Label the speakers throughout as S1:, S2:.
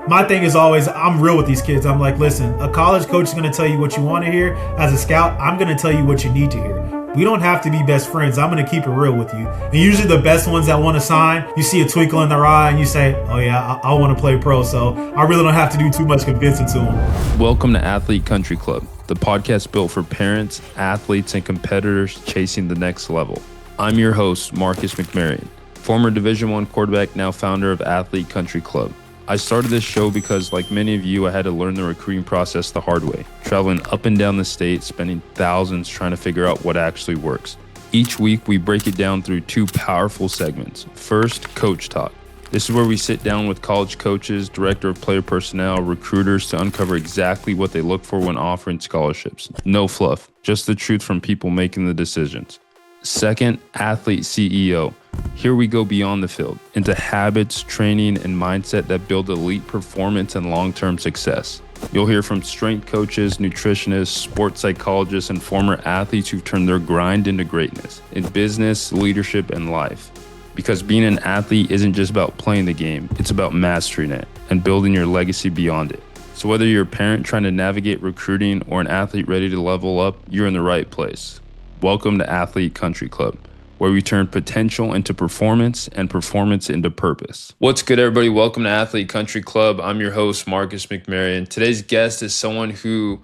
S1: my thing is always, I'm real with these kids. I'm like, listen, a college coach is going to tell you what you want to hear. As a scout, I'm going to tell you what you need to hear. We don't have to be best friends. I'm going to keep it real with you. And usually the best ones that want to sign, you see a twinkle in their eye and you say, oh yeah, I want to play pro. So I really don't have to do too much convincing to them.
S2: Welcome to Athlete Country Club, the podcast built for parents, athletes, and competitors chasing the next level. I'm your host, Marcus McMarion, former Division I quarterback, now founder of Athlete Country Club. I started this show because, like many of you, I had to learn the recruiting process the hard way, traveling up and down the state, spending thousands trying to figure out what actually works. Each week, we break it down through two powerful segments. First, Coach Talk. This is where we sit down with college coaches, director of player personnel, recruiters to uncover exactly what they look for when offering scholarships. No fluff, just the truth from people making the decisions. Second, Athlete CEO. Here we go beyond the field, into habits, training, and mindset that build elite performance and long-term success. You'll hear from strength coaches, nutritionists, sports psychologists, and former athletes who've turned their grind into greatness in business, leadership, and life. Because being an athlete isn't just about playing the game, it's about mastering it and building your legacy beyond it. So whether you're a parent trying to navigate recruiting or an athlete ready to level up, you're in the right place. Welcome to Athlete Country Club, where we turn potential into performance and performance into purpose. What's good, everybody? Welcome to Athlete Country Club. I'm your host, Marcus McMarion. Today's guest is someone who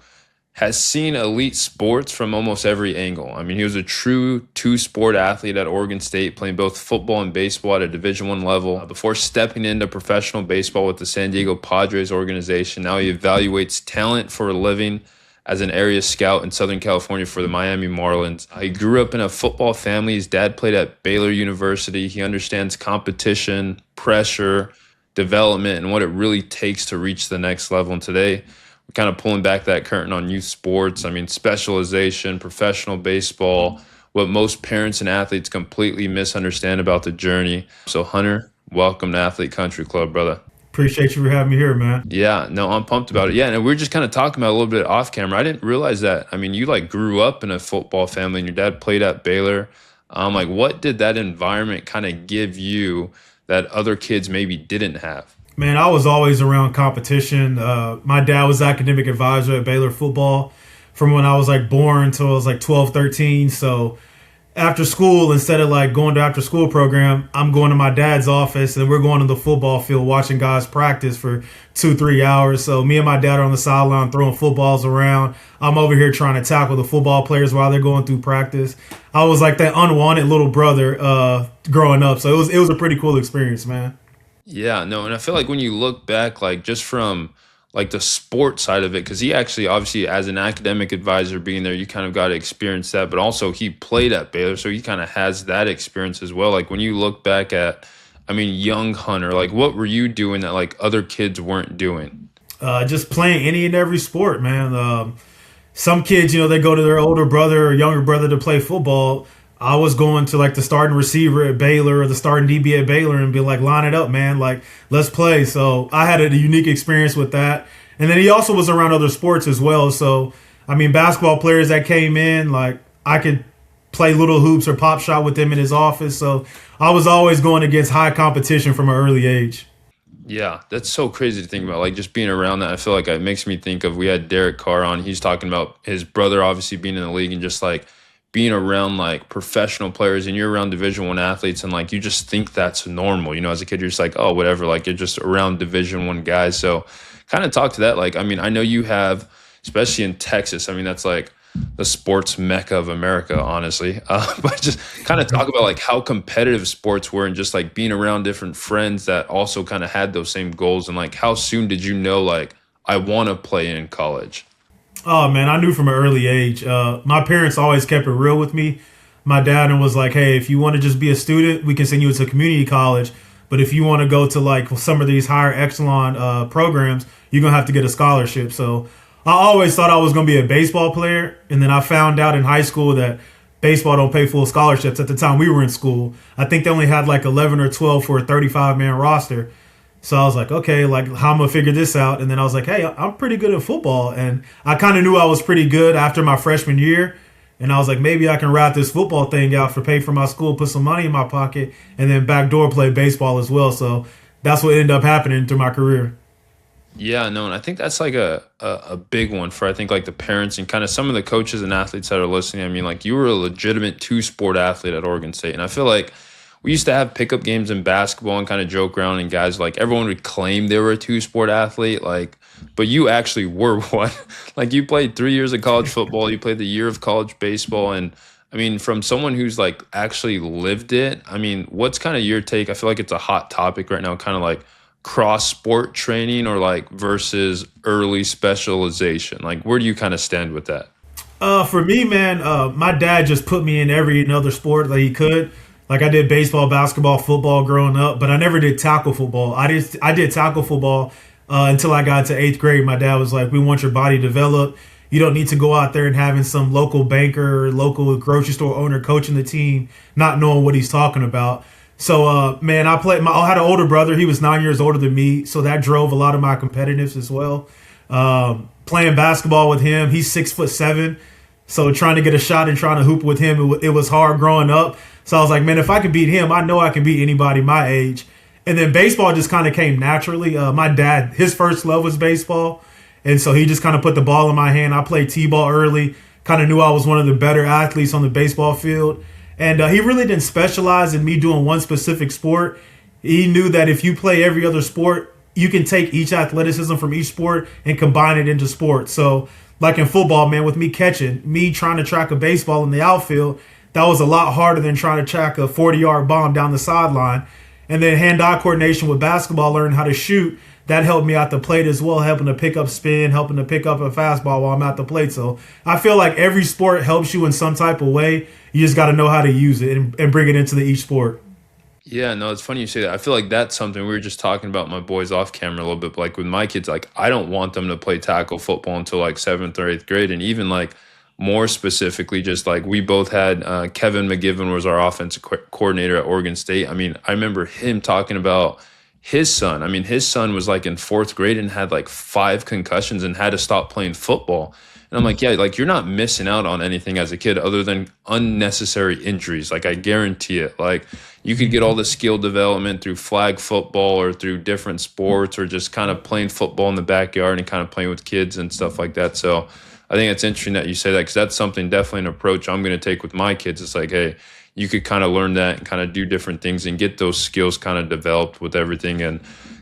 S2: has seen elite sports from almost every angle. I mean, he was a true two-sport athlete at Oregon State, playing both football and baseball at a Division I level. Before stepping into professional baseball with the San Diego Padres organization, now he evaluates talent for a living as an area scout in Southern California for the Miami Marlins. He grew up in a football family. His dad played at Baylor University. He understands competition, pressure, development, and what it really takes to reach the next level. And today, we're kind of pulling back that curtain on youth sports. I mean, specialization, professional baseball, what most parents and athletes completely misunderstand about the journey. So Hunter, welcome to Athlete Country Club, brother.
S1: Appreciate you for having me here, man.
S2: Yeah, no, I'm pumped about it. Yeah, and we were just kind of talking about a little bit off camera. I didn't realize that. I mean, you grew up in a football family and your dad played at Baylor. What did that environment kind of give you that other kids maybe didn't have?
S1: Man, I was always around competition. My dad was academic advisor at Baylor football from when I was born until I was 12, 13. So after school, instead of going to after school program, I'm going to my dad's office and we're going to the football field watching guys practice for 2-3 hours. So me and my dad are on the sideline throwing footballs around. I'm over here trying to tackle the football players while they're going through practice. I was like that unwanted little brother growing up. So it was a pretty cool experience, man.
S2: Yeah, no, and I feel like when you look back, just from the sport side of it, because he actually, obviously, as an academic advisor being there, you kind of got to experience that, but also he played at Baylor, so he kind of has that experience as well. When you look back at, young Hunter, what were you doing that other kids weren't doing?
S1: Just playing any and every sport, man. Some kids, they go to their older brother or younger brother to play football. I was going to the starting receiver at Baylor or the starting DB at Baylor and be line it up, man. Let's play. So I had a unique experience with that. And then he also was around other sports as well. So, basketball players that came in, I could play little hoops or pop shot with them in his office. So I was always going against high competition from an early age.
S2: Yeah, that's so crazy to think about. Just being around that, I feel it makes me think of, we had Derek Carr on. He's talking about his brother obviously being in the league and just being around professional players, and you're around Division I athletes, and you just think that's normal. As a kid, you're just oh, whatever, you're just around Division I guys. So kind of talk to that. I know you have, especially in Texas, that's the sports mecca of America, honestly. But just kind of talk about how competitive sports were and just being around different friends that also kind of had those same goals, and how soon did you know I want to play in college?
S1: Oh, man, I knew from an early age. My parents always kept it real with me. My dad was hey, if you want to just be a student, we can send you to community college. But if you want to go to some of these higher echelon programs, you're going to have to get a scholarship. So I always thought I was going to be a baseball player. And then I found out in high school that baseball don't pay full scholarships. At the time we were in school, I think they only had 11 or 12 for a 35-man roster. So I was okay, how I'm going to figure this out? And then I was hey, I'm pretty good at football. And I kind of knew I was pretty good after my freshman year. And I was maybe I can ride this football thing out for pay for my school, put some money in my pocket, and then backdoor play baseball as well. So that's what ended up happening through my career.
S2: Yeah, no, and I think that's like a big one for I think like the parents and kind of some of the coaches and athletes that are listening. I mean, like you were a legitimate two-sport athlete at Oregon State, and I feel like we used to have pickup games in basketball and kind of joke around, and guys like everyone would claim they were a two-sport athlete, like, but you actually were one. Like you played 3 years of college football, you played the year of college baseball, and I mean, from someone who's like actually lived it, I mean, what's kind of your take? I feel like it's a hot topic right now, kind of like cross sport training or like versus early specialization? Like, where do you kind of stand with that?
S1: For me, man, my dad just put me in every another sport that he could. Like I did baseball, basketball, football growing up, but I never did tackle football. I did tackle football until I got to eighth grade. My dad was like, "We want your body developed. You don't need to go out there and having some local banker, or local grocery store owner coaching the team, not knowing what he's talking about." So, man, I had an older brother. He was 9 years older than me, so that drove a lot of my competitiveness as well. Playing basketball with him, he's 6'7", so trying to get a shot and trying to hoop with him, it was hard growing up. So I was like, man, if I can beat him, I know I can beat anybody my age. And then baseball just kind of came naturally. My dad, his first love was baseball, and so he just kind of put the ball in my hand. I played t-ball early, kind of knew I was one of the better athletes on the baseball field. And he really didn't specialize in me doing one specific sport. He knew that if you play every other sport, you can take each athleticism from each sport and combine it into sports. So, like in football, man, with me catching, me trying to track a baseball in the outfield, that was a lot harder than trying to track a 40-yard bomb down the sideline. And then hand-eye coordination with basketball, learning how to shoot, that helped me at the plate as well, helping to pick up spin, helping to pick up a fastball while I'm at the plate. So I feel like every sport helps you in some type of way. You just got to know how to use it and bring it into each sport.
S2: Yeah, no, it's funny you say that. I feel like that's something we were just talking about my boys off camera a little bit. But like with my kids, like I don't want them to play tackle football until like seventh or eighth grade, and even like more specifically, just like we both had Kevin McGivern was our offensive coordinator at Oregon State. I mean, I remember him talking about his son. I mean, his son was like in fourth grade and had like 5 concussions and had to stop playing football. And I'm like, yeah, like you're not missing out on anything as a kid other than unnecessary injuries. Like I guarantee it. Like you could get all the skill development through flag football or through different sports or just kind of playing football in the backyard and kind of playing with kids and stuff like that. So I think it's interesting that you say that because that's something definitely an approach I'm going to take with my kids. It's like, hey, you could kind of learn that and kind of do different things and get those skills kind of developed with everything. And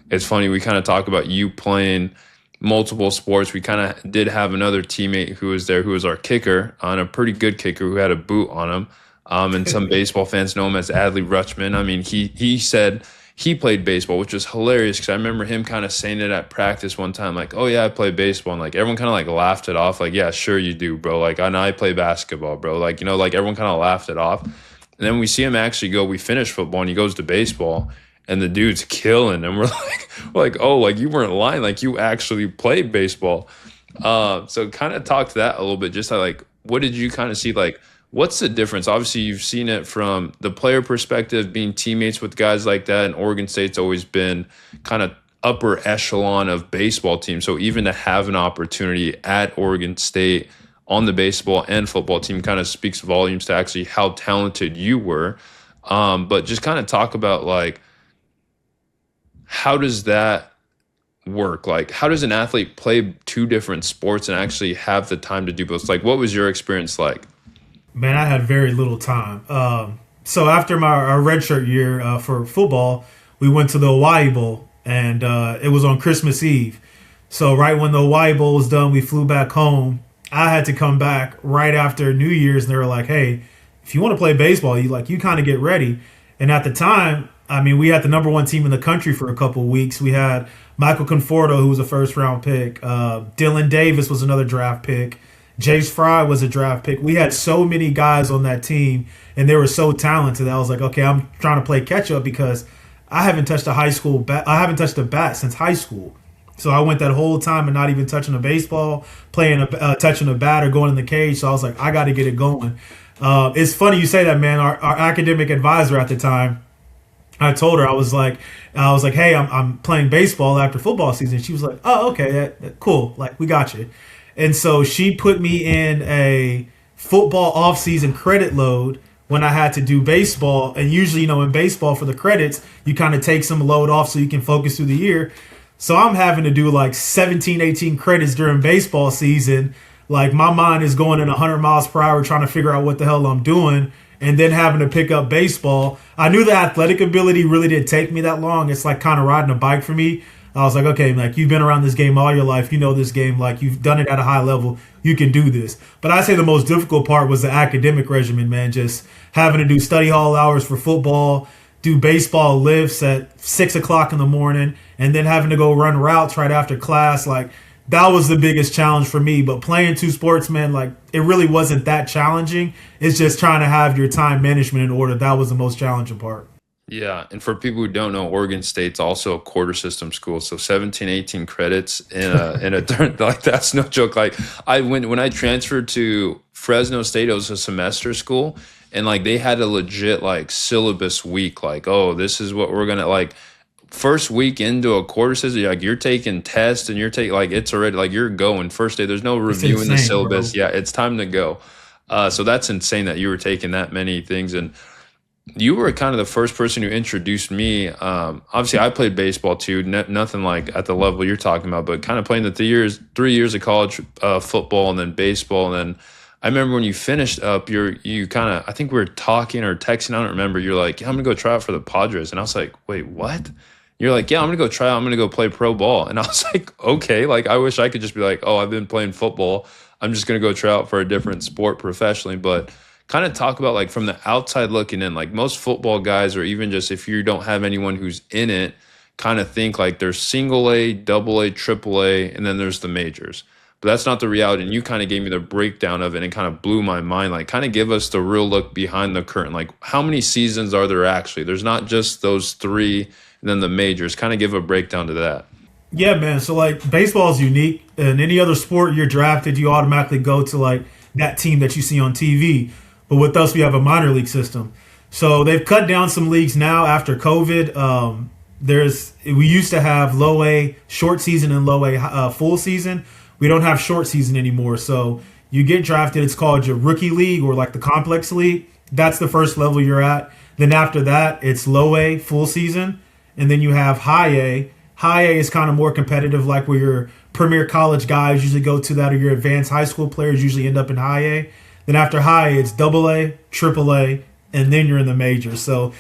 S2: it's funny, we kind of talk about you playing multiple sports. We kind of did have another teammate who was there who was our kicker, on a pretty good kicker who had a boot on him. And some baseball fans know him as Adley Rutschman. I mean, he said he played baseball, which was hilarious because I remember him kind of saying it at practice one time, like, "Oh yeah, I play baseball," and like everyone kind of like laughed it off, like, "Yeah, sure you do, bro." Like, "I know I play basketball, bro." Like, like everyone kind of laughed it off. And then we see him actually go. We finish football, and he goes to baseball, and the dude's killing. And we're like, "Oh, like you weren't lying. Like you actually played baseball." So kind of talk to that a little bit. Just like, what did you kind of see? Like, what's the difference? Obviously, you've seen it from the player perspective, being teammates with guys like that. And Oregon State's always been kind of upper echelon of baseball teams. So even to have an opportunity at Oregon State on the baseball and football team kind of speaks volumes to actually how talented you were. But just kind of talk about like, how does that work? Like, how does an athlete play 2 different sports and actually have the time to do both? Like, what was your experience like?
S1: Man, I had very little time. So after our redshirt year for football, we went to the Hawaii Bowl, and it was on Christmas Eve. So right when the Hawaii Bowl was done, we flew back home. I had to come back right after New Year's, and they were like, "Hey, if you want to play baseball, you kind of get ready." And at the time, I mean, we had the number 1 team in the country for a couple of weeks. We had Michael Conforto, who was a first-round pick. Dylan Davis was another draft pick. Jace Fry was a draft pick. We had so many guys on that team, and they were so talented that I was like, okay, I'm trying to play catch-up because I haven't touched I haven't touched a bat since high school. So I went that whole time and not even touching a baseball, touching a bat or going in the cage. So I was like, I got to get it going. It's funny you say that, man. Our academic advisor at the time, I told her, I was like, hey, I'm playing baseball after football season. She was like, oh, okay, cool. Like, we got you. And so she put me in a football off-season credit load when I had to do baseball. And usually, in baseball for the credits, you kind of take some load off so you can focus through the year. So I'm having to do like 17, 18 credits during baseball season. Like my mind is going at 100 miles per hour trying to figure out what the hell I'm doing, and then having to pick up baseball. I knew the athletic ability really didn't take me that long. It's like kind of riding a bike for me. I was like, okay, like you've been around this game all your life. You know this game. Like you've done it at a high level. You can do this. But I'd say the most difficult part was the academic regimen, man. Just having to do study hall hours for football, do baseball lifts at 6 o'clock in the morning, and then having to go run routes right after class. Like that was the biggest challenge for me. But playing two sports, man, like it really wasn't that challenging. It's just trying to have your time management in order. That was the most challenging part.
S2: Yeah, and for people who don't know, Oregon State's also a quarter system school, so 17, 18 credits in a turn, like that's no joke. Like I went when I transferred to Fresno State, it was a semester school, and like they had a legit like syllabus week, like, oh, this is what we're gonna like. First week into a quarter system, like you're taking tests and you're taking like it's already like you're going first day. There's no review in the syllabus. Bro. Yeah, it's time to go. So that's insane that you were taking that many things. And you were kind of the first person who introduced me. Obviously, I played baseball too. Nothing like at the level you're talking about, but kind of playing the 3 years of college football and then baseball. And then I remember when you finished up, you kind of, I think we were talking or texting. I don't remember. You're like, yeah, I'm gonna go try out for the Padres, and I was like, wait, what? You're like, yeah, I'm gonna go try out. I'm gonna go play pro ball, and I was like, okay. Like I wish I could just be like, oh, I've been playing football. I'm just gonna go try out for a different sport professionally, but kind of talk about like from the outside looking in, like most football guys, or even just if you don't have anyone who's in it, kind of think like there's single A, double A, triple A, and then there's the majors. But that's not the reality. And you kind of gave me the breakdown of it and kind of blew my mind. Like kind of give us the real look behind the curtain. Like how many seasons are there actually? There's not just those three and then the majors. Kind of give a breakdown to that.
S1: Yeah, man. So like baseball is unique. In any other sport, you're drafted, you automatically go to like that team that you see on TV. But with us, we have a minor league system. So they've cut down some leagues now after COVID. We used to have low A short season and low A full season. We don't have short season anymore. So you get drafted. It's called your rookie league or like the complex league. That's the first level you're at. Then after that, it's low A full season. And then you have high A. High A is kind of more competitive, like where your premier college guys usually go to that, or your advanced high school players usually end up in high A. Then after high, it's double A, triple A, and then you're in the majors. So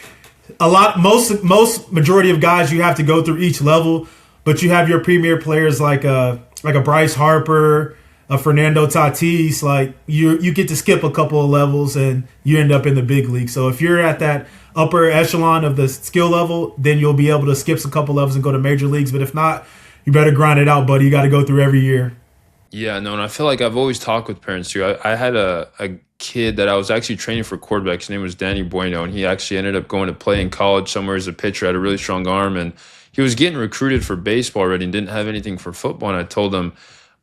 S1: most majority of guys, you have to go through each level, but you have your premier players like a Bryce Harper, a Fernando Tatis. Like you get to skip a couple of levels and you end up in the big league. So if you're at that upper echelon of the skill level, then you'll be able to skip a couple levels and go to major leagues. But if not, you better grind it out, buddy. You got to go through every year.
S2: Yeah, no, and I feel like I've always talked with parents too. I had a kid that I was actually training for quarterback. His name was Danny Bueno, and he actually ended up going to play in college somewhere as a pitcher, had a really strong arm, and he was getting recruited for baseball already and didn't have anything for football. And I told him,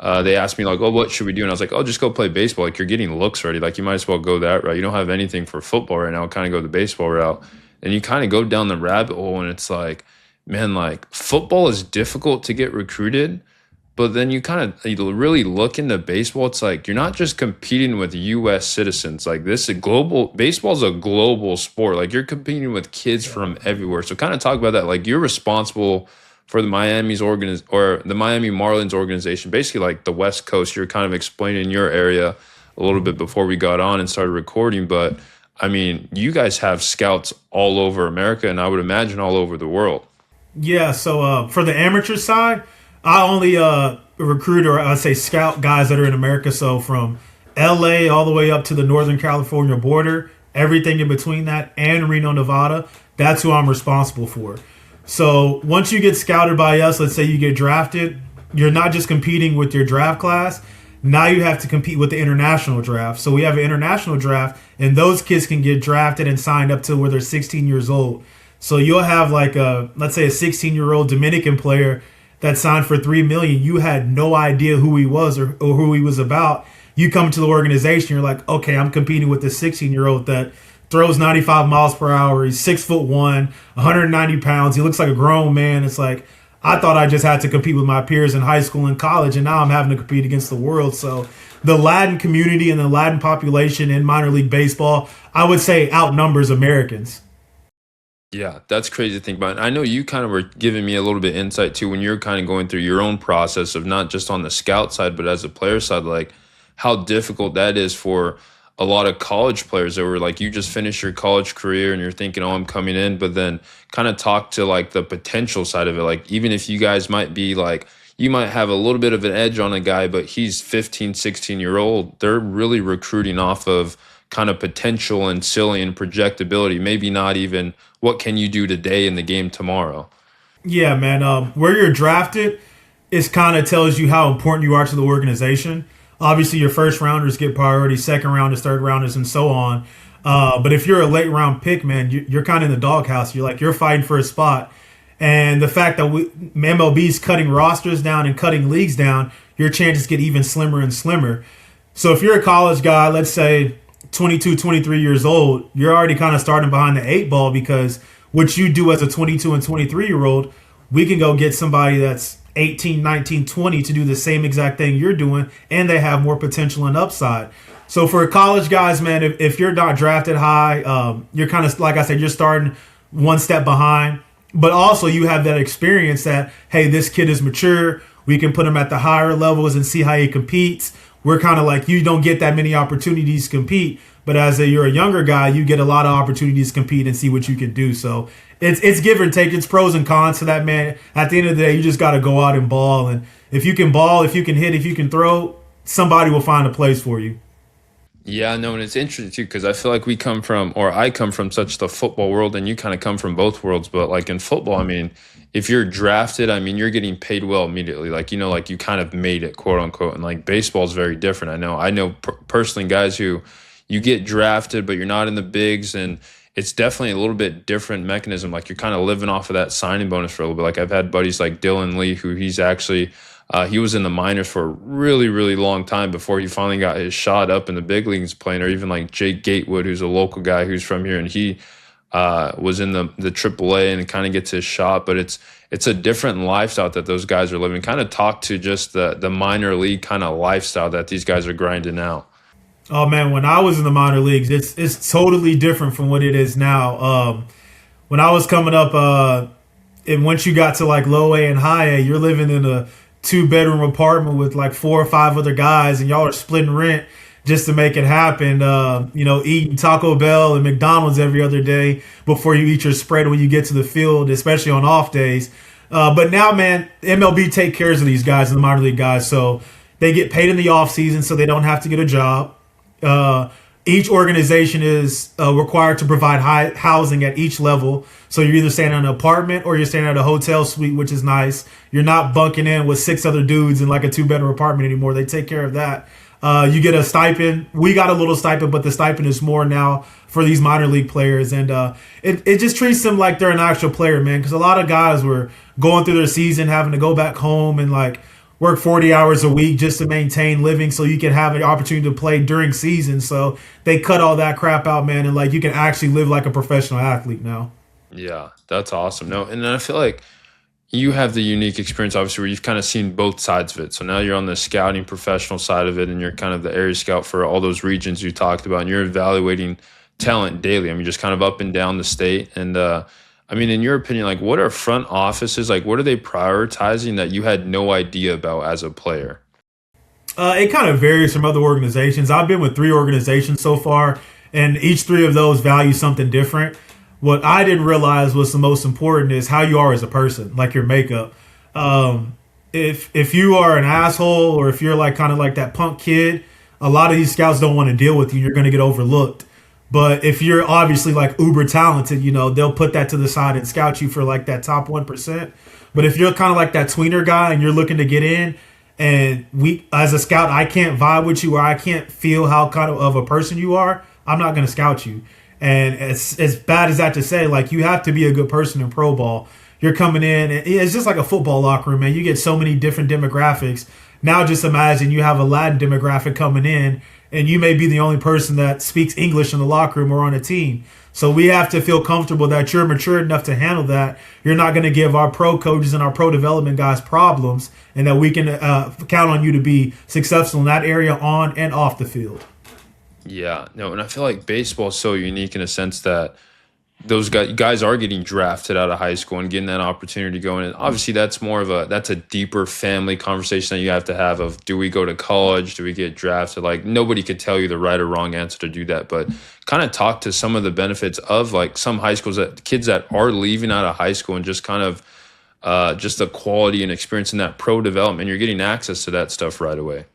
S2: they asked me like, oh, what should we do? And I was like, oh, just go play baseball. Like you're getting looks already. Like you might as well go that route. You don't have anything for football right now. Kind of go the baseball route. And you kind of go down the rabbit hole, and it's like, man, like football is difficult to get recruited. But then you really look into baseball. It's like you're not just competing with U.S. citizens. Like this is global. Baseball is a global sport. Like you're competing with kids from everywhere. So kind of talk about that. Like you're responsible for the Miami Marlins organization, basically like the West Coast. You're kind of explaining your area a little bit before we got on and started recording. But I mean, you guys have scouts all over America, and I would imagine all over the world.
S1: Yeah. So for the amateur side, I only recruit, or I say scout, guys that are in America. So from LA all the way up to the Northern California border, everything in between that, and Reno, Nevada, that's who I'm responsible for. So once you get scouted by us, let's say you get drafted, you're not just competing with your draft class. Now you have to compete with the international draft. So we have an international draft, and those kids can get drafted and signed up to where they're 16 years old. So you'll have like let's say a 16-year-old Dominican player that signed for $3 million. You had no idea who he was or who he was about. You come to the organization, you're like, okay, I'm competing with this 16-year-old that throws 95 miles per hour. He's 6'1", 190 pounds. He looks like a grown man. It's like, I thought I just had to compete with my peers in high school and college, and now I'm having to compete against the world. So the Latin community and the Latin population in minor league baseball, I would say outnumbers Americans.
S2: Yeah, that's crazy to think about. And I know you kind of were giving me a little bit insight too when you're kind of going through your own process of not just on the scout side, but as a player side, like how difficult that is for a lot of college players that were like, you just finished your college career and you're thinking, oh, I'm coming in, but then kind of talk to like the potential side of it. Like, even if you guys might be like, you might have a little bit of an edge on a guy, but he's 15, 16-year old. They're really recruiting off of kind of potential and silly and projectability, maybe not even what can you do today in the game tomorrow.
S1: Yeah, man. Where you're drafted is kind of tells you how important you are to the organization. Obviously, your first rounders get priority, second rounders, third rounders, and so on. But if you're a late round pick, man, you're kind of in the doghouse. You're fighting for a spot, and the fact that MLB's cutting rosters down and cutting leagues down, your chances get even slimmer and slimmer. So if you're a college guy, let's say 22, 23 years old, you're already kind of starting behind the eight ball because what you do as a 22 and 23-year-old, we can go get somebody that's 18, 19, 20 to do the same exact thing you're doing, and they have more potential and upside. So for college guys, man, if you're not drafted high, you're kind of, like I said, you're starting one step behind. But also you have that experience that, hey, this kid is mature. We can put him at the higher levels and see how he competes. We're kind of like, you don't get that many opportunities to compete. But you're a younger guy, you get a lot of opportunities to compete and see what you can do. So it's give and take. It's pros and cons to that, man. At the end of the day, you just got to go out and ball. And if you can ball, if you can hit, if you can throw, somebody will find a place for you.
S2: Yeah, no, and it's interesting too because I feel like we come from, or I come from such the football world, and you kind of come from both worlds. But like in football, I mean, if you're drafted, I mean, you're getting paid well immediately. Like, like you kind of made it, quote unquote. And like baseball is very different. I know personally guys who you get drafted, but you're not in the bigs, and it's definitely a little bit different mechanism. Like you're kind of living off of that signing bonus for a little bit. Like I've had buddies like Dylan Lee, who he's actually he was in the minors for a really, really long time before he finally got his shot up in the big leagues playing, or even like Jake Gatewood, who's a local guy who's from here, and he was in the AAA and kind of gets his shot. But it's a different lifestyle that those guys are living. Kind of talk to just the minor league kind of lifestyle that these guys are grinding out.
S1: Oh man, when I was in the minor leagues, it's totally different from what it is now. When I was coming up, and once you got to like low A and high A, you're living in a 2-bedroom apartment with like 4 or 5 other guys, and y'all are splitting rent just to make it happen. Eating Taco Bell and McDonald's every other day before you eat your spread when you get to the field, especially on off days. But now, man, MLB take cares of these guys, the minor league guys, so they get paid in the off season, so they don't have to get a job. Each organization is required to provide high housing at each level. So you're either staying in an apartment or you're staying at a hotel suite, which is nice. You're not bunking in with 6 other dudes in like a 2-bedroom apartment anymore. They take care of that. You get a stipend. We got a little stipend, but the stipend is more now for these minor league players. And it just treats them like they're an actual player, man. Because a lot of guys were going through their season, having to go back home and like work 40 hours a week just to maintain living so you can have an opportunity to play during season. So they cut all that crap out, man, and like you can actually live like a professional athlete now.
S2: Yeah, that's awesome. No, and then I feel like you have the unique experience, obviously, where you've kind of seen both sides of it. So now you're on the scouting professional side of it, and you're kind of the area scout for all those regions you talked about, and you're evaluating talent daily. I mean, just kind of up and down the state. And I mean, in your opinion, like what are front offices, like what are they prioritizing that you had no idea about as a player?
S1: It kind of varies from other organizations. I've been with 3 organizations so far, and each 3 of those value something different. What I didn't realize was the most important is how you are as a person, like your makeup. If you are an asshole or if you're like kind of like that punk kid, a lot of these scouts don't want to deal with you. You're going to get overlooked. But if you're obviously like uber talented, they'll put that to the side and scout you for like that top 1%. But if you're kind of like that tweener guy and you're looking to get in, and as a scout, I can't vibe with you or I can't feel how kind of a person you are, I'm not going to scout you. And as bad as that to say, like you have to be a good person in pro ball. You're coming in, and it's just like a football locker room, man. You get so many different demographics. Now just imagine you have a Latin demographic coming in, and you may be the only person that speaks English in the locker room or on a team. So we have to feel comfortable that you're mature enough to handle that. You're not going to give our pro coaches and our pro development guys problems, and that we can count on you to be successful in that area on and off the field.
S2: Yeah, no, and I feel like baseball is so unique in a sense that those guys are getting drafted out of high school and getting that opportunity going. And obviously that's that's a deeper family conversation that you have to have of, do we go to college? Do we get drafted? Like, nobody could tell you the right or wrong answer to do that, but kind of talk to some of the benefits of like some high schools, that kids that are leaving out of high school, and just kind of just the quality and experience in that pro development. You're getting access to that stuff right away.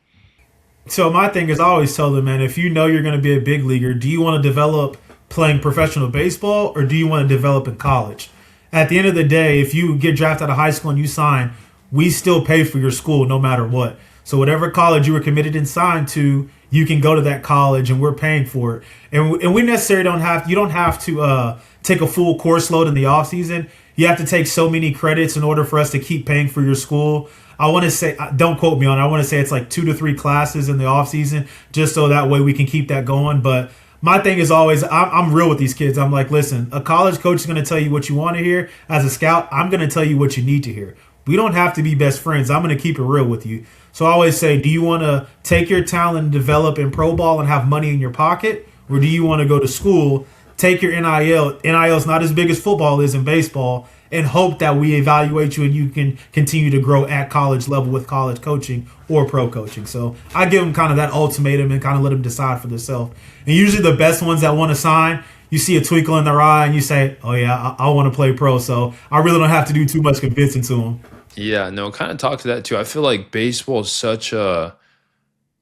S1: So my thing is, I always tell them, man, if you know you're going to be a big leaguer, do you want to develop playing professional baseball, or do you want to develop in college? At the end of the day, if you get drafted out of high school and you sign, we still pay for your school no matter what. So whatever college you were committed and signed to, you can go to that college, and we're paying for it. And we necessarily you don't have to take a full course load in the off season. You have to take so many credits in order for us to keep paying for your school. I want to say, don't quote me on it, I want to say it's like 2 to 3 classes in the off season, just so that way we can keep that going. But my thing is always, I'm real with these kids. I'm like, listen, a college coach is going to tell you what you want to hear. As a scout, I'm going to tell you what you need to hear. We don't have to be best friends. I'm going to keep it real with you. So I always say, do you want to take your talent and develop in pro ball and have money in your pocket? Or do you want to go to school, take your NIL? NIL is not as big as football is in baseball, and hope that we evaluate you and you can continue to grow at college level with college coaching or pro coaching. So I give them kind of that ultimatum and kind of let them decide for themselves. And usually the best ones that want to sign, you see a twinkle in their eye and you say, oh yeah, I want to play pro. So I really don't have to do too much convincing to them.
S2: Yeah, no, kind of talk to that too. I feel like baseball is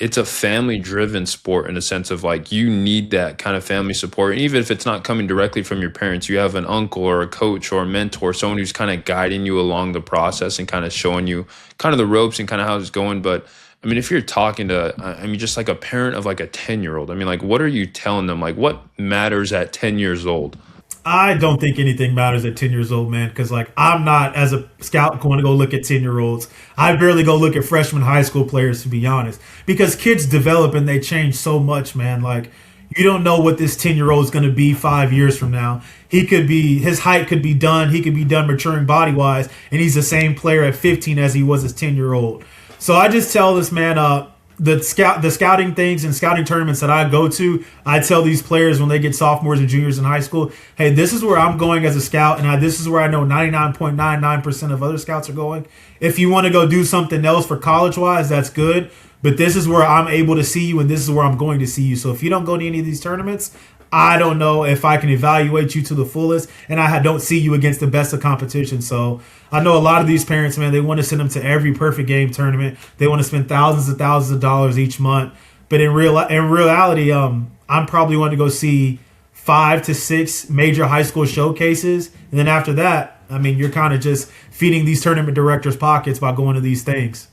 S2: it's a family-driven sport in a sense of like, you need that kind of family support. And even if it's not coming directly from your parents, you have an uncle or a coach or a mentor, someone who's kind of guiding you along the process and kind of showing you kind of the ropes and kind of how it's going. But I mean, if you're talking to, just like a parent of like a 10-year-old, I mean, like, what are you telling them? Like, what matters at 10 years old?
S1: I don't think anything matters at 10 years old, man, because like, I'm not, as a scout, going to go look at 10-year-olds. I barely go look at freshman high school players, to be honest, because kids develop and they change so much, man. Like, you don't know what this 10-year-old is going to be 5 years from now. His height could be done. He could be done maturing body-wise, and he's the same player at 15 as he was as 10-year-old. So I just tell this man, the scouting things and scouting tournaments that I go to, I tell these players when they get sophomores and juniors in high school, hey, this is where I'm going as a scout, and this is where I know 99.99% of other scouts are going. If you want to go do something else for college-wise, that's good, but this is where I'm able to see you, and this is where I'm going to see you. So if you don't go to any of these tournaments, I don't know if I can evaluate you to the fullest, and I don't see you against the best of competition. So I know a lot of these parents, man, they want to send them to every perfect game tournament. They want to spend thousands and thousands of dollars each month. But in reality, I'm probably wanting to go see 5 to 6 major high school showcases. And then after that, I mean, you're kind of just feeding these tournament directors' pockets by going to these things.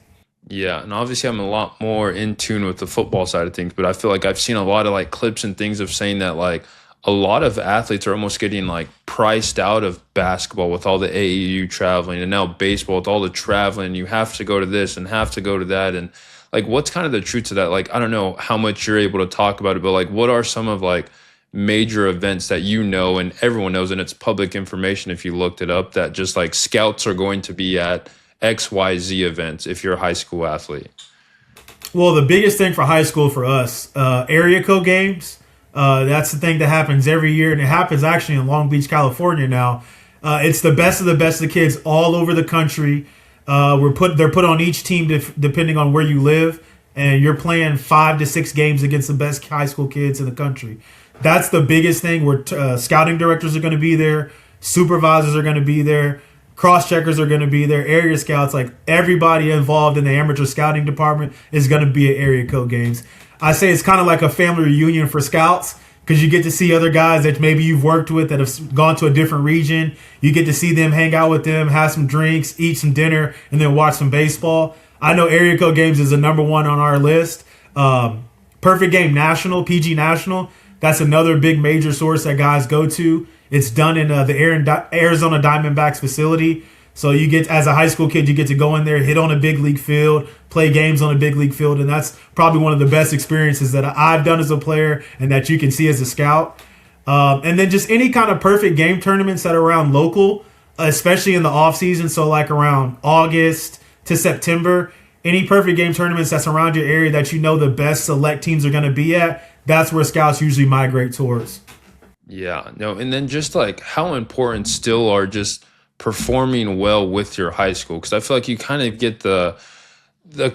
S2: Yeah, and obviously I'm a lot more in tune with the football side of things, but I feel like I've seen a lot of like clips and things of saying that like a lot of athletes are almost getting like priced out of basketball with all the AAU traveling, and now baseball with all the traveling. You have to go to this and have to go to that. And like, what's kind of the truth to that? Like, I don't know how much you're able to talk about it, but like, what are some of like major events that you know and everyone knows, and it's public information if you looked it up, that just like scouts are going to be at XYZ events if you're a high school athlete?
S1: Well, the biggest thing for high school for us, area code games. That's the thing that happens every year, and it happens actually in Long Beach, California now. It's the best of the kids all over the country. They're put on each team depending on where you live, and you're playing 5 to 6 games against the best high school kids in the country. That's the biggest thing, where scouting directors are going to be there, supervisors are going to be there, cross-checkers are going to be there, area scouts, like everybody involved in the amateur scouting department is going to be at area code games. I say it's kind of like a family reunion for scouts, because you get to see other guys that maybe you've worked with that have gone to a different region. You get to see them, hang out with them, have some drinks, eat some dinner, and then watch some baseball. I know area code games is the number one on our list. Perfect Game National, PG National, that's another big major source that guys go to. It's done in the Arizona Diamondbacks facility. So you get, as a high school kid, you get to go in there, hit on a big league field, play games on a big league field, and that's probably one of the best experiences that I've done as a player and that you can see as a scout. And then just any kind of perfect game tournaments that are around local, especially in the off season. So like around August to September, any perfect game tournaments that's around your area that you know the best select teams are going to be at, that's where scouts usually migrate towards.
S2: Yeah, no, and then just like how important still are just performing well with your high school? Because I feel like you kind of get the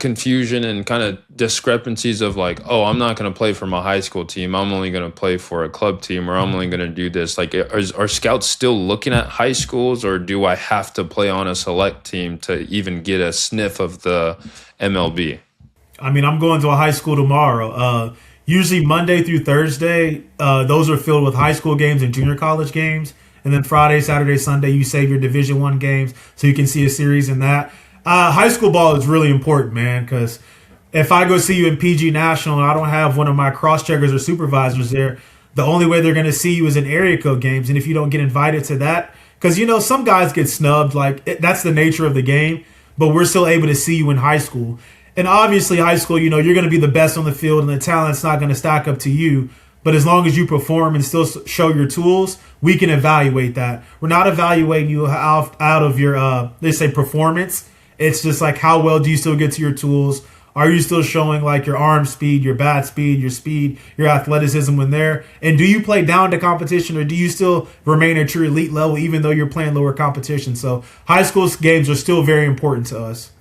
S2: confusion and kind of discrepancies of like, oh, I'm not going to play for my high school team. I'm only going to play for a club team, or I'm only going to do this. Like, are scouts still looking at high schools, or do I have to play on a select team to even get a sniff of the MLB?
S1: I mean, I'm going to a high school tomorrow. Usually Monday through Thursday, those are filled with high school games and junior college games. And then Friday, Saturday, Sunday, you save your Division One games so you can see a series in that. High school ball is really important, man, because if I go see you in PG National and I don't have one of my cross checkers or supervisors there, the only way they're going to see you is in area code games. And if you don't get invited to that, because some guys get snubbed, like that's the nature of the game. But we're still able to see you in high school. And obviously, high school, you're going to be the best on the field, and the talent's not going to stack up to you. But as long as you perform and still show your tools, we can evaluate that. We're not evaluating you out of your, let's say, performance. It's just like, how well do you still get to your tools? Are you still showing like your arm speed, your bat speed, your athleticism when there? And do you play down to competition, or do you still remain at your elite level even though you're playing lower competition? So high school games are still very important to us.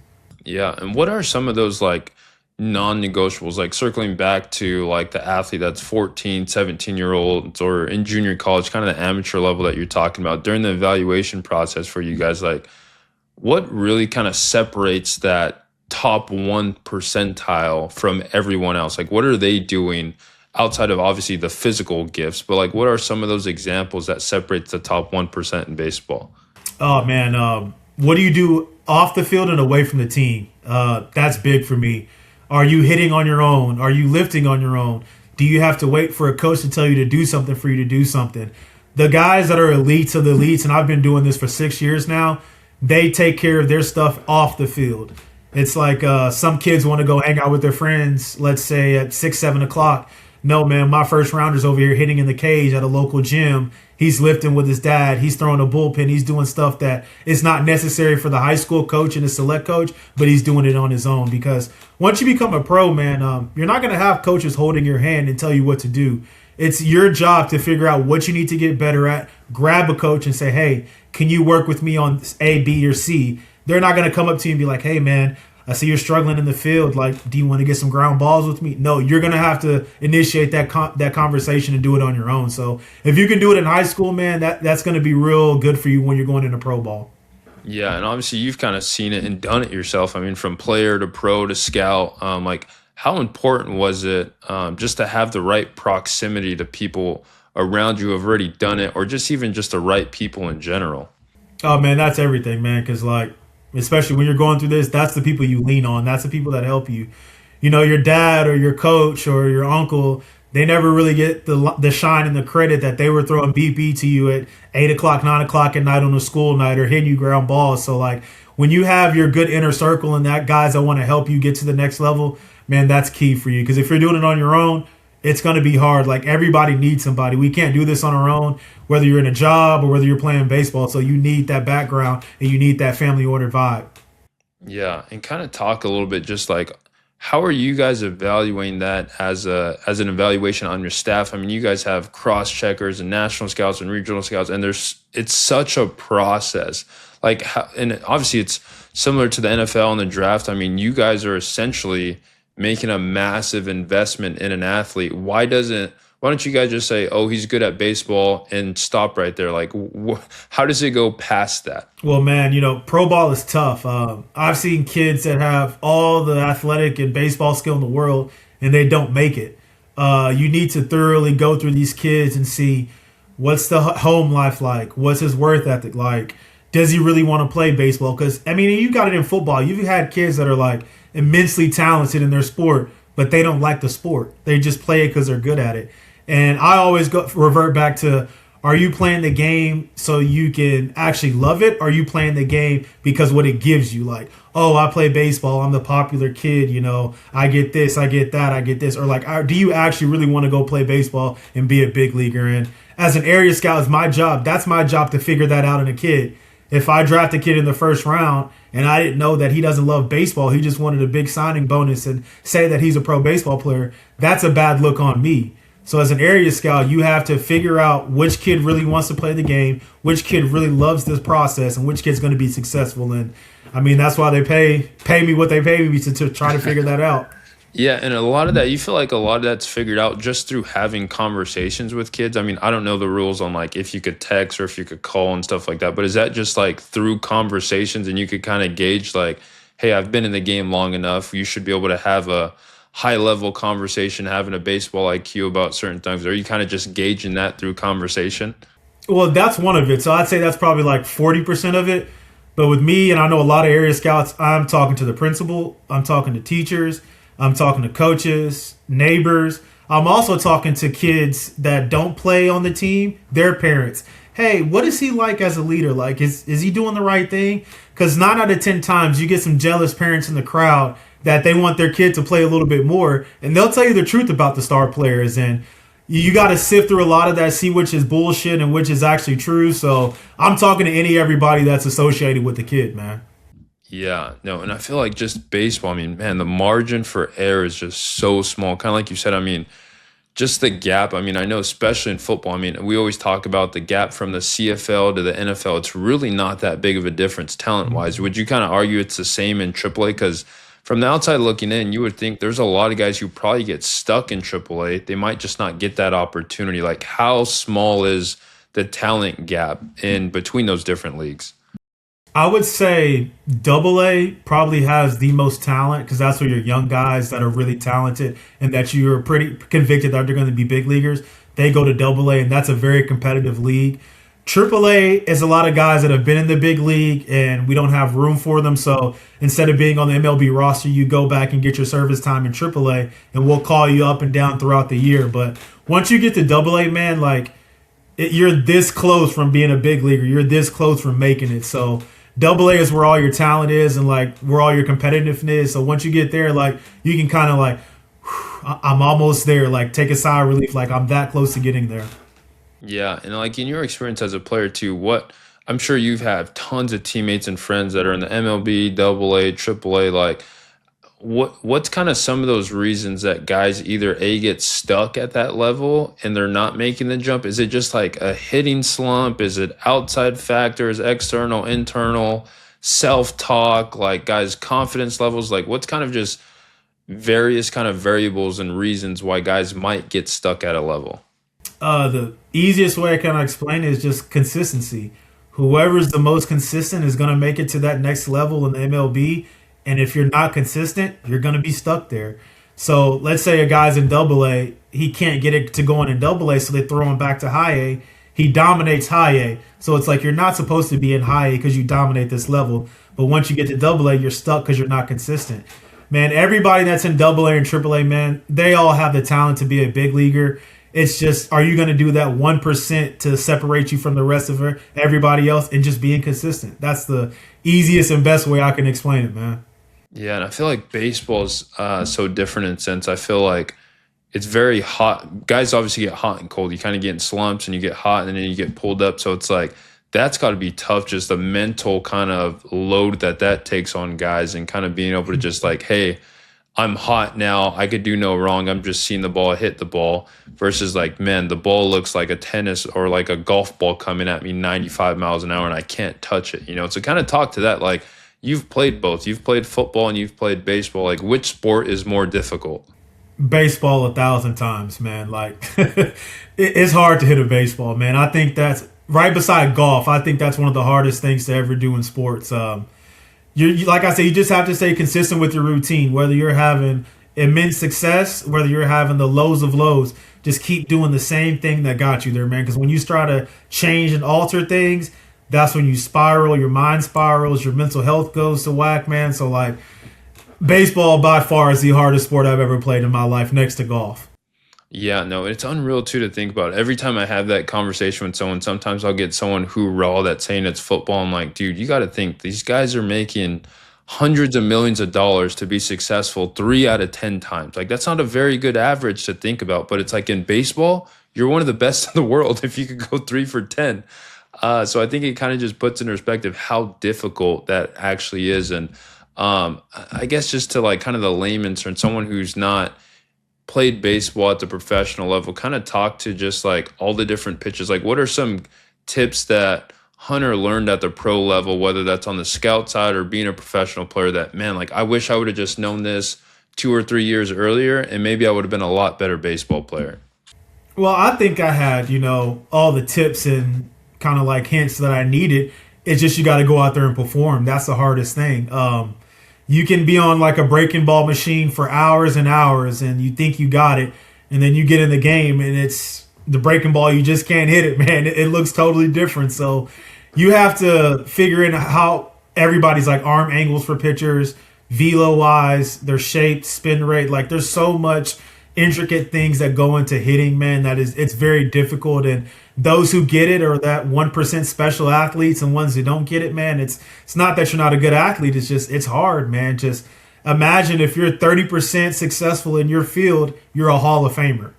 S2: Yeah, and what are some of those like non-negotiables, like circling back to like the athlete that's 14, 17-year-olds or in junior college, kind of the amateur level that you're talking about during the evaluation process for you guys, like what really kind of separates that top 1 percentile from everyone else? Like what are they doing outside of obviously the physical gifts, but like what are some of those examples that separates the top 1% in baseball?
S1: Oh man, what do you do off the field and away from the team? That's big for me. Are you hitting on your own? Are you lifting on your own? Do you have to wait for a coach to tell you to do something for you to do something? The guys that are elites of the elites, and I've been doing this for 6 years now, they take care of their stuff off the field. It's like some kids want to go hang out with their friends, let's say at 6, 7 o'clock. No, man, my first rounder's over here hitting in the cage at a local gym. He's lifting with his dad. He's throwing a bullpen. He's doing stuff that is not necessary for the high school coach and the select coach, but he's doing it on his own. Because once you become a pro, man, you're not going to have coaches holding your hand and tell you what to do. It's your job to figure out what you need to get better at. Grab a coach and say, hey, can you work with me on A, B, or C? They're not going to come up to you and be like, hey, man, I see you're struggling in the field. Like, do you want to get some ground balls with me? No, you're going to have to initiate that conversation and do it on your own. So if you can do it in high school, man, that's going to be real good for you when you're going into pro ball.
S2: Yeah, and obviously you've kind of seen it and done it yourself. I mean, from player to pro to scout, like how important was it just to have the right proximity to people around you who have already done it, or just even just the right people in general?
S1: Oh, man, that's everything, man, because, like, especially when you're going through this, that's the people you lean on. That's the people that help you. Your dad or your coach or your uncle, they never really get the shine and the credit that they were throwing BP to you at 8 o'clock, 9 o'clock at night on a school night or hitting you ground balls. So, like, when you have your good inner circle and that guys that want to help you get to the next level, man, that's key for you. Because if you're doing it on your own, it's going to be hard. Like, everybody needs somebody. We can't do this on our own, whether you're in a job or whether you're playing baseball. So you need that background and you need that family-oriented vibe.
S2: Yeah, and kind of talk a little bit just like how are you guys evaluating that as an evaluation on your staff? I mean, you guys have cross checkers and national scouts and regional scouts, and it's such a process. Like, and obviously it's similar to the NFL and the draft. I mean, you guys are essentially making a massive investment in an athlete. Why don't you guys just say, oh, he's good at baseball and stop right there? Like, how does it go past that?
S1: Well, man, pro ball is tough. I've seen kids that have all the athletic and baseball skill in the world and they don't make it. You need to thoroughly go through these kids and see what's the home life like? What's his work ethic like? Does he really want to play baseball? Because, I mean, you got it in football. You've had kids that are like immensely talented in their sport, but they don't like the sport. They just play it because they're good at it. And I always revert back to, are you playing the game so you can actually love it? Or are you playing the game because what it gives you? Like, oh, I play baseball. I'm the popular kid. I get this, I get that, I get this. Or like, do you actually really want to go play baseball and be a big leaguer? And as an area scout, it's my job. That's my job to figure that out in a kid. If I draft a kid in the first round and I didn't know that he doesn't love baseball, he just wanted a big signing bonus and say that he's a pro baseball player, that's a bad look on me. So as an area scout, you have to figure out which kid really wants to play the game, which kid really loves this process, and which kid's going to be successful. And I mean, that's why they pay me what they pay me to try to figure that out.
S2: Yeah, and a lot of that, you feel like a lot of that's figured out just through having conversations with kids. I mean, I don't know the rules on like if you could text or if you could call and stuff like that, but is that just like through conversations and you could kind of gauge like, hey, I've been in the game long enough. You should be able to have a high level conversation, having a baseball IQ about certain things. Are you kind of just gauging that through conversation?
S1: Well, that's one of it. So I'd say that's probably like 40% of it. But with me, and I know a lot of area scouts, I'm talking to the principal, I'm talking to teachers, I'm talking to coaches, neighbors. I'm also talking to kids that don't play on the team, their parents. Hey, what is he like as a leader? Like, is he doing the right thing? Because 9 out of 10 times you get some jealous parents in the crowd that they want their kid to play a little bit more, and they'll tell you the truth about the star players. And you got to sift through a lot of that, see which is bullshit and which is actually true. So I'm talking to everybody that's associated with the kid, man.
S2: Yeah, no, and I feel like just baseball, I mean, man, the margin for error is just so small. Kind of like you said, I mean, just the gap. I mean, I know especially in football, I mean, we always talk about the gap from the CFL to the NFL. It's really not that big of a difference talent-wise. Would you kind of argue it's the same in AAA? Because from the outside looking in, you would think there's a lot of guys who probably get stuck in AAA. They might just not get that opportunity. Like, how small is the talent gap in between those different leagues?
S1: I would say Double A probably has the most talent because that's where your young guys that are really talented and that you're pretty convicted that they're going to be big leaguers. They go to Double A, and that's a very competitive league. Triple A is a lot of guys that have been in the big league, and we don't have room for them. So instead of being on the MLB roster, you go back and get your service time in Triple A, and we'll call you up and down throughout the year. But once you get to Double A, man, like you're this close from being a big leaguer. You're this close from making it. So Double A is where all your talent is and like where all your competitiveness is. So once you get there, like you can kind of like, I'm almost there. Like take a sigh of relief. Like I'm that close to getting there.
S2: Yeah, and like in your experience as a player too, what I'm sure you've had tons of teammates and friends that are in the MLB, Double A, Triple A. Like, what's kind of some of those reasons that guys either A get stuck at that level and they're not making the jump? Is it just like a hitting slump? Is it outside factors, external, internal, self-talk, like guys' confidence levels? Like what's kind of just various kind of variables and reasons why guys might get stuck at a level?
S1: The easiest way I can explain it is just consistency. Whoever's the most consistent is going to make it to that next level in the MLB. And if you're not consistent, you're going to be stuck there. So let's say a guy's in Double A, he can't get it to going in Double A, so they throw him back to High A. He dominates High A. So it's like you're not supposed to be in High A because you dominate this level. But once you get to Double A, you're stuck because you're not consistent. Man, everybody that's in Double A and Triple A, man, they all have the talent to be a big leaguer. It's just, are you going to do that 1% to separate you from the rest of everybody else and just being consistent? That's the easiest and best way I can explain it, man.
S2: Yeah, and I feel like baseball is so different in a sense. I feel like it's very hot. Guys obviously get hot and cold. You kind of get in slumps and you get hot and then you get pulled up. So it's like that's got to be tough, just the mental kind of load that takes on guys and kind of being able to just like, hey, I'm hot now. I could do no wrong. I'm just seeing the ball hit the ball versus like, man, the ball looks like a tennis or like a golf ball coming at me 95 miles an hour and I can't touch it. You know, so kind of talk to that. Like you've played both. You've played football and you've played baseball. Like which sport is more difficult?
S1: Baseball 1,000 times, man. Like it's hard to hit a baseball, man. I think that's right beside golf. I think that's one of the hardest things to ever do in sports. Like I said, you just have to stay consistent with your routine. Whether you're having immense success, whether you're having the lows of lows, just keep doing the same thing that got you there, man. Because when you try to change and alter things, that's when you spiral. Your mind spirals. Your mental health goes to whack, man. So, like, baseball by far is the hardest sport I've ever played in my life, next to golf.
S2: Yeah, no, it's unreal too to think about. Every time I have that conversation with someone, sometimes I'll get someone who raw that's saying it's football. I'm like, dude, you got to think these guys are making hundreds of millions of dollars to be successful 3 out of 10 times. Like that's not a very good average to think about, but it's like in baseball, you're one of the best in the world if you could go 3 for 10. So I think it kind of just puts in perspective how difficult that actually is. And I guess just to like kind of the layman's term, someone who's not played baseball at the professional level, kind of talk to just like all the different pitches. Like, what are some tips that Hunter learned at the pro level, whether that's on the scout side or being a professional player, that, man, like, I wish I would have just known this 2 or 3 years earlier, and maybe I would have been a lot better baseball player?
S1: Well, I think I had, all the tips and kind of like hints that I needed. It's just you got to go out there and perform. That's the hardest thing. You can be on like a breaking ball machine for hours and hours, and you think you got it, and then you get in the game, and it's the breaking ball. You just can't hit it, man. It looks totally different. So you have to figure in how everybody's like arm angles for pitchers, velo wise, their shape, spin rate. Like there's so much intricate things that go into hitting, man, it's very difficult. And those who get it are that 1% special athletes, and ones who don't get it, man, it's not that you're not a good athlete. It's just, it's hard, man. Just imagine if you're 30% successful in your field, you're a Hall of Famer.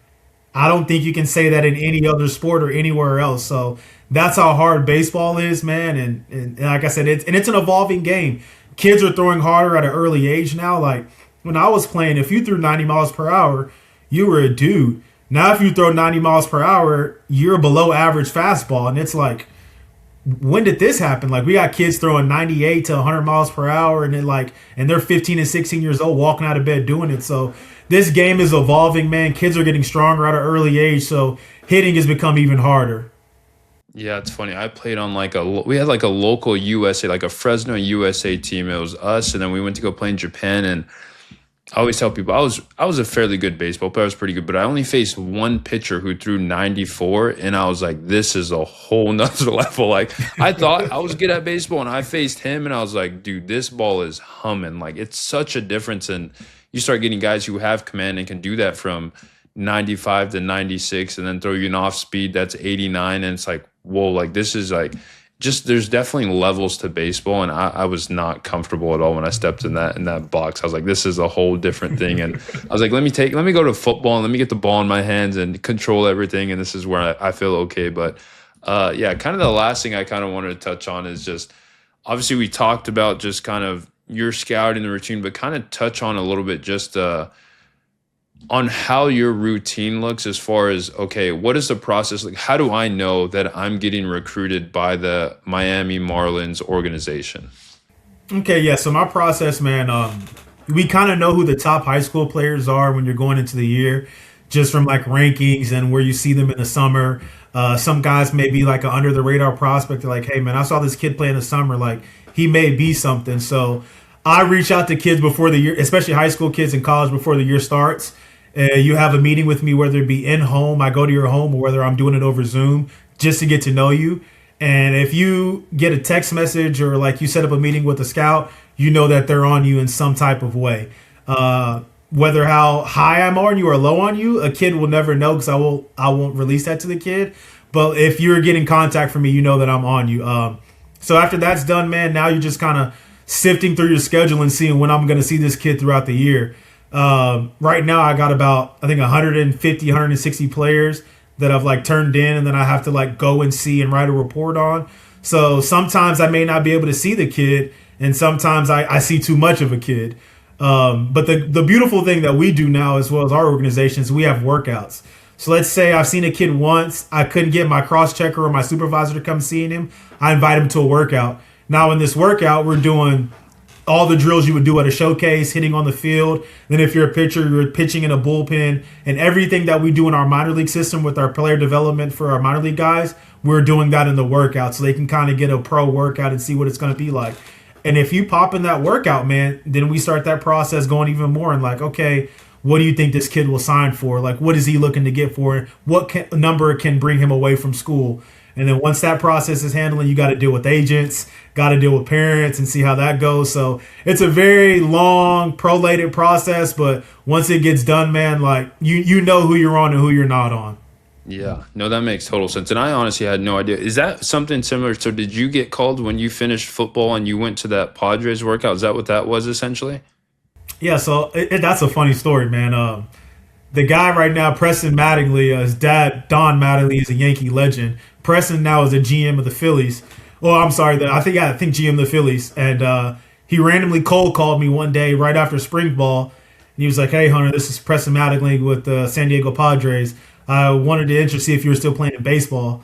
S1: I don't think you can say that in any other sport or anywhere else. So that's how hard baseball is, man. And like I said, it's an evolving game. Kids are throwing harder at an early age now. Like when I was playing, if you threw 90 miles per hour, you were a dude. Now, if you throw 90 miles per hour, you're a below average fastball. And it's like, when did this happen? Like, we got kids throwing 98 to 100 miles per hour, and they're 15 and 16 years old walking out of bed doing it. So this game is evolving, man. Kids are getting stronger at an early age, so hitting has become even harder.
S2: Yeah, it's funny. I played on we had like a local USA, like a Fresno USA team. It was us, and then we went to go play in Japan, and I always tell people I was a fairly good baseball player. I was pretty good, but I only faced one pitcher who threw 94, and I was like, this is a whole nother level. Like, I thought I was good at baseball, and I faced him, and I was like, dude, this ball is humming. Like, it's such a difference, and you start getting guys who have command and can do that from 95 to 96, and then throw you an off speed that's 89, and it's like, whoa, like, this is like, just, there's definitely levels to baseball, and I was not comfortable at all when I stepped in that box. I was like, this is a whole different thing, and I was like, let me go to football and let me get the ball in my hands and control everything, and this is where I feel okay. But yeah, kind of the last thing I kind of wanted to touch on is just, obviously we talked about just kind of your scouting the routine, but kind of touch on a little bit just on how your routine looks as far as, okay, what is the process? Like, how do I know that I'm getting recruited by the Miami Marlins organization?
S1: Okay, yeah. So my process, man, we kind of know who the top high school players are when you're going into the year, just from like rankings and where you see them in the summer. Some guys may be like an under the radar prospect. They're like, hey, man, I saw this kid play in the summer. Like, he may be something. So I reach out to kids before the year, especially high school kids in college before the year starts. You have a meeting with me, whether it be in home, I go to your home, or whether I'm doing it over Zoom, just to get to know you. And if you get a text message or like you set up a meeting with a scout, you know that they're on you in some type of way. Whether how high I'm on you or low on you, a kid will never know because I won't release that to the kid. But if you're getting contact from me, you know that I'm on you. So after that's done, man, now you're just kind of sifting through your schedule and seeing when I'm going to see this kid throughout the year. Right now I got about, I think 150, 160 players that I've like turned in, and then I have to like go and see and write a report on. So sometimes I may not be able to see the kid, and sometimes I see too much of a kid. But the beautiful thing that we do now, as well as our organization, is we have workouts. So let's say I've seen a kid once, I couldn't get my cross checker or my supervisor to come seeing him. I invite him to a workout. Now in this workout, we're doing all the drills you would do at a showcase, hitting on the field. Then if you're a pitcher, you're pitching in a bullpen, and everything that we do in our minor league system with our player development for our minor league guys, we're doing that in the workout so they can kind of get a pro workout and see what it's going to be like. And if you pop in that workout, man, then we start that process going even more and like, okay, what do you think this kid will sign for? Like, what is he looking to get for? What number can bring him away from school? And then once that process is handling, you got to deal with agents, got to deal with parents and see how that goes. So it's a very long, prolated process. But once it gets done, man, like you know who you're on and who you're not on.
S2: Yeah, no, that makes total sense. And I honestly had no idea. Is that something similar? So did you get called when you finished football and you went to that Padres workout? Is that what that was essentially?
S1: Yeah, so that's a funny story, man. The guy right now, Preston Mattingly, his dad, Don Mattingly, is a Yankee legend. Preston now is a GM of the Phillies. Well, I'm sorry, I think GM of the Phillies. And he randomly cold called me one day right after spring ball. he was like, "Hey, Hunter, this is Preston Mattingly with the San Diego Padres. I wanted to see if you were still playing in baseball."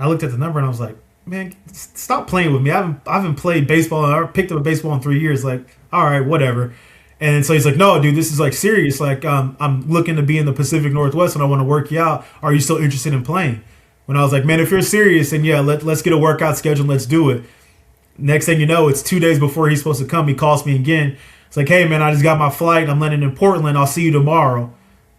S1: I looked at the number and I was like, "Man, stop playing with me. I haven't played baseball. I picked up a baseball in 3 years. Like, all right, whatever." And so he's like, "No, dude, this is like serious. Like, I'm looking to be in the Pacific Northwest and I want to work you out. Are you still interested in playing?" When I was like, "Man, if you're serious, then yeah, let's get a workout schedule. Let's do it." Next thing you know, it's 2 days before he's supposed to come. He calls me again. It's like, "Hey, man, I just got my flight. I'm landing in Portland. I'll see you tomorrow."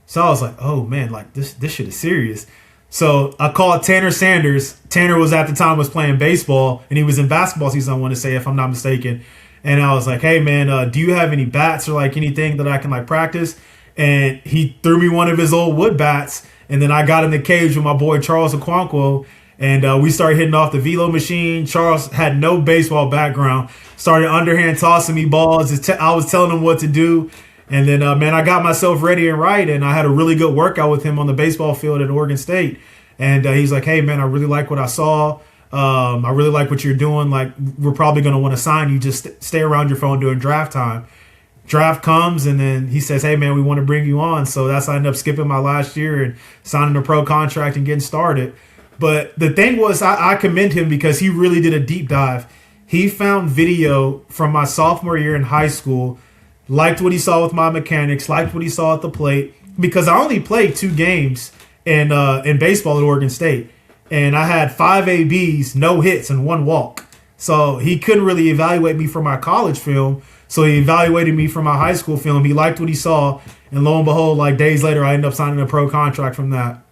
S1: So I was like, "Oh man, like this shit is serious." So I called Tanner Sanders. Tanner was at the time was playing baseball and he was in basketball season, I want to say, if I'm not mistaken. And I was like, "Hey man, do you have any bats or like anything that I can like practice?" And he threw me one of his old wood bats. And then I got in the cage with my boy Charles Okonkwo. And we started hitting off the velo machine. Charles had no baseball background. Started underhand tossing me balls. I was telling him what to do. And then, man, I got myself ready and right. And I had a really good workout with him on the baseball field at Oregon State. And he's like, "Hey, man, I really like what I saw. I really like what you're doing. Like, we're probably going to want to sign you. Just stay around your phone during draft time." Draft comes, and then he says, "Hey, man, we want to bring you on." So that's I ended up skipping my last year and signing a pro contract and getting started. But the thing was, I commend him because he really did a deep dive. He found video from my sophomore year in high school, liked what he saw with my mechanics, liked what he saw at the plate, because I only played 2 games in baseball at Oregon State. And I had 5 ABs, no hits, and 1 walk. So he couldn't really evaluate me for my college film. So he evaluated me for my high school film. He liked what he saw. And lo and behold, like days later, I ended up signing a pro contract from that.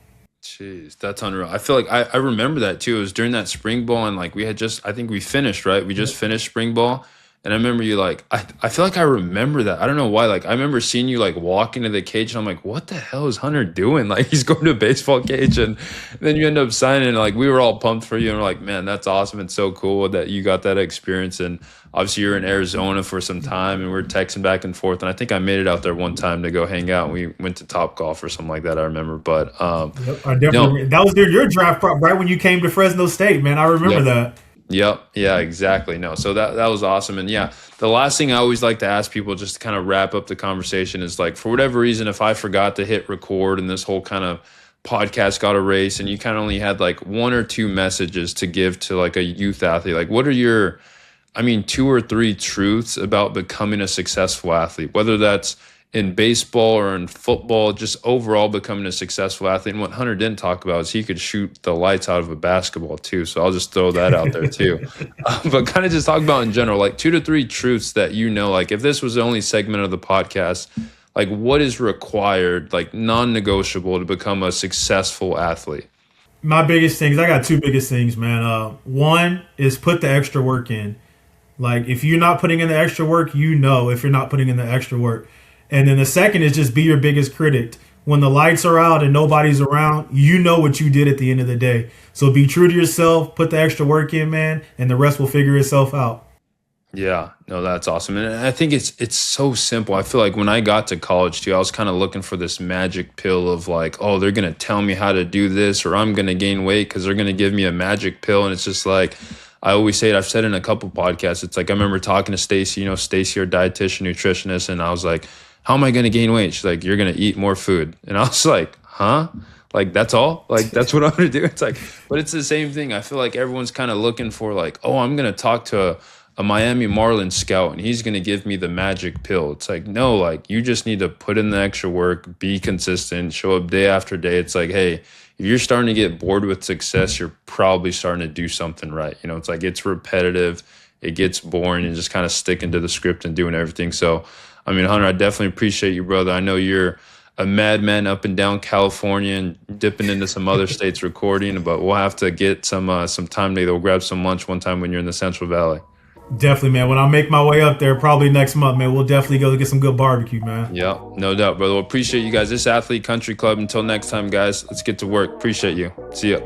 S2: Jeez, that's unreal. I feel like I remember that too. It was during that spring ball, and like we had just, I think we finished, right? We just finished spring ball. And I remember you like, I feel like I remember that. I don't know why. Like, I remember seeing you like walk into the cage, and I'm like, what the hell is Hunter doing? Like, he's going to a baseball cage, and then you end up signing. And like, we were all pumped for you, and we're like, man, that's awesome. It's so cool that you got that experience. And obviously, you're in Arizona for some time, and we're texting back and forth. And I think I made it out there one time to go hang out. And we went to Topgolf or something like that. I remember, but
S1: Yep, I definitely. That was your draft prop right when you came to Fresno State, man. I remember that.
S2: Yep. Yeah, exactly. No, so that was awesome. And yeah, the last thing I always like to ask people just to kind of wrap up the conversation is like, for whatever reason, if I forgot to hit record and this whole kind of podcast got erased and you kind of only had like 1 or 2 messages to give to like a youth athlete, like what are your, 2 or 3 truths about becoming a successful athlete, whether that's in baseball or in football, just overall becoming a successful athlete. And what Hunter didn't talk about is he could shoot the lights out of a basketball too. So I'll just throw that out there too. But kind of just talk about in general, like 2 to 3 truths that like if this was the only segment of the podcast, like what is required, like non-negotiable to become a successful athlete?
S1: My biggest things, I got 2 biggest things, man. One is put the extra work in. Like if you're not putting in the extra work, if you're not putting in the extra work. And then the second is just be your biggest critic. When the lights are out and nobody's around, you know what you did at the end of the day. So be true to yourself, put the extra work in, man, and the rest will figure itself out.
S2: Yeah, no, that's awesome. And I think it's so simple. I feel like when I got to college too, I was kind of looking for this magic pill of like, oh, they're going to tell me how to do this, or I'm going to gain weight because they're going to give me a magic pill. And it's just like, I always say it, I've said it in a couple podcasts. It's like, I remember talking to Stacy, Stacy, our dietitian, nutritionist, and I was like, how am I going to gain weight? She's like, you're going to eat more food. And I was like, huh? Like, that's all? Like, that's what I'm going to do? It's like, but it's the same thing. I feel like everyone's kind of looking for like, oh, I'm going to talk to a Miami Marlins scout and he's going to give me the magic pill. It's like, no, like you just need to put in the extra work, be consistent, show up day after day. It's like, hey, if you're starting to get bored with success, you're probably starting to do something right. It's like, it's repetitive. It gets boring and just kind of sticking to the script and doing everything. So, Hunter, I definitely appreciate you, brother. I know you're a madman up and down California and dipping into some other states recording, but we'll have to get some time together. We'll grab some lunch one time when you're in the Central Valley.
S1: Definitely, man. When I make my way up there, probably next month, man, we'll definitely go get some good barbecue, man.
S2: Yeah, no doubt, brother. Well, appreciate you guys. This Athlete Country Club. Until next time, guys, let's get to work. Appreciate you. See ya.